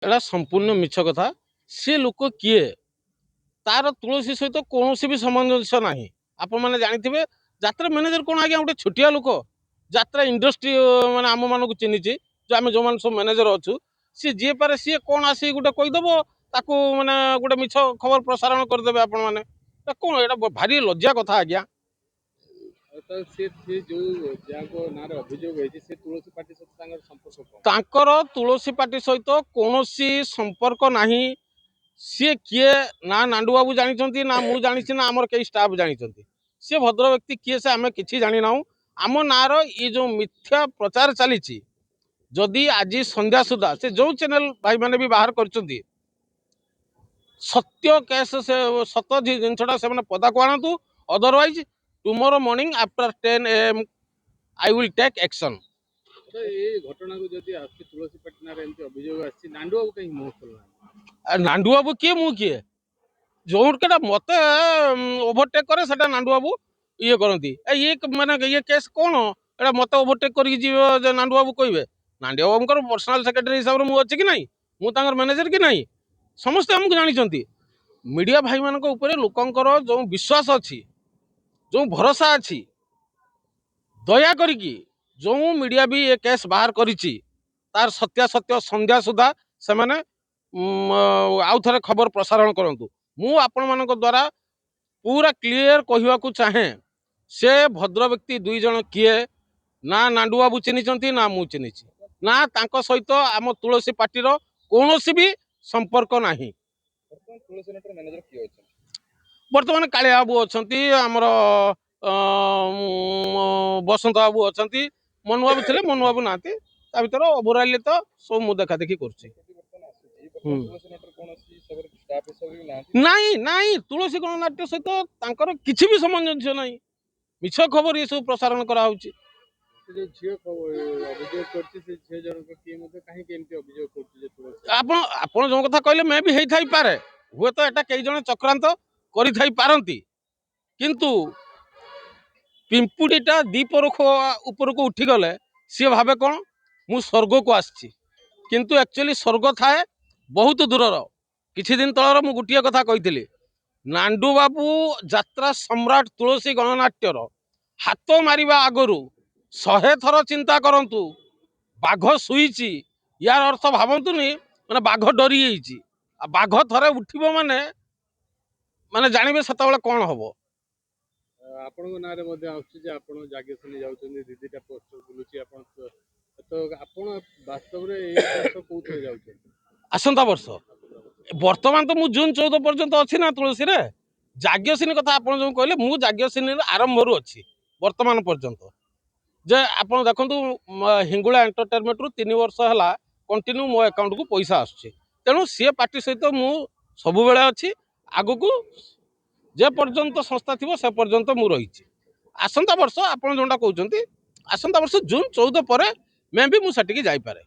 एटा संपूर्ण मिछ कथा सी लोक किए तार तुलसी सहित कौन भी सामंजस्य ना आपण मैंने जानी यात्रा मैनेजर कौन आज्ञा गोटे छोटिया लोक यात्रा इंडस्ट्री माने आम मानक चिन्ह जो आम जो सब मैनेजर अच्छु सी जी पारे सी कौन आसी गोटे कहीदेव ताकू माने गोटे मिछ खबर प्रसारण करदे आपण मैंने कौन एटा भारी लज्जा कथा आज्ञा तुलसी पार्टी सहित कौन संपर्क नहीं सी किए ना नांडू बाबू जानी ना मु जानी ना आमर कई स्टाफ जानी सी भद्र व्यक्ति किए से आम कि जानी ना आम नार ये जो मिथ्या प्रचार चली जदि आज संध्या सुधा से जो चैनल भाई मैंने भी बाहर कर सत्य केस से सत जिनटा से पदा को आणतु otherwise tomorrow morning after 10 AM I will take action घटना को जदि तुलसी पटना अभियोग नांडू बाबू कहीं मुह खोलना नांडू बाबू किए मु किए जो मत ओभरटेक करे सेटा नांडू बाबू ये करती ये माने ये केस कौन एटा मत ओभरटेक कर नांडू बाबू कहे नांडू बाबू पर्सनाल सेक्रेटरी हिसाब से मुझे कि नहीं मुझे मैनेजर कि नहीं समस्ते आमको जानी मीडिया भाई मान लोकंर जो विश्वास अच्छी जो भरोसा अच्छी दया करिकी जो मीडिया भी ये केस बाहर करिछि तार सत्यासत्य संध्या सुधा से माने आउ थे खबर प्रसारण करंतु मु आपण मानक द्वारा पूरा क्लियर कहवा को चाहे से भद्र व्यक्ति दुई जन किए ना नांडू बाबू चिन्हिचंती ना मु चिन्हिछि ना तांको सहित आम तुलसी पार्टीर कौनसी भी संपर्क नाही बर्तमान कालिया बाबू अच्छी आमर बसंत बाबू अच्छा मनु बाबू थे मनु बाबू ना भर ओभरअल तो सब मु देखा देखी कर नाई तुलसी गणनाट्य सहित किसी भी सामंजस्य ना मिछ खबर ये सब प्रसारण कराऊँ आपण जो कथा कहले मैं भी होई पारे हुए तो एटा कई जन चक्रांत करि पारंती किंतु पिंपुड़ीटा दीपरख ऊपर को उठी गले सी भावे कौन मु स्वर्ग को आसी किंतु एक्चुअली स्वर्ग थाए बहुत दूरर किछि दिन तलर मु गोटे कथा कही नांडू बाबू यात्रा सम्राट तुलसी गणनाट्यर हाथ मारिबा आगरू 100 थर चिंता करंतु बाघ शुईची यार अर्थ भावतुनि माने बाघ डरी जाइछि बाघ थरे उठिबो माने माने जानबे सेतबेले कोन हबो आपन नारे मध्ये आउछि जे आपन जागेसनी जाउछन्ती दीदीटा पोस्टर बुलुछि आपन तो आपन वास्तव रे ए वर्ष कोथि जाउछन्ती आसंता वर्ष वर्तमान तो मु जून 14 पर्यंत अच्छी ना तुलसी रे जाग्यसिनी कथा आप जो कहले मु जाग्यसिनी आरंभ रु अच्छी वर्तमान पर्यंत जे आप देखु हिंगुला एंटरटेनमेंट रु 3 वर्ष है कंटिन्यू मो अकाउंट को पैसा आसुची तेणु सी पार्टी सहित मु सब बेले अच्छी आगु को जे पर्यंत संस्था थी से पर्यंत मु रही आसंता वर्ष आप जोटा कहते आसंता वर्ष जून 14 पर मैं भी मुझे जाई पारे।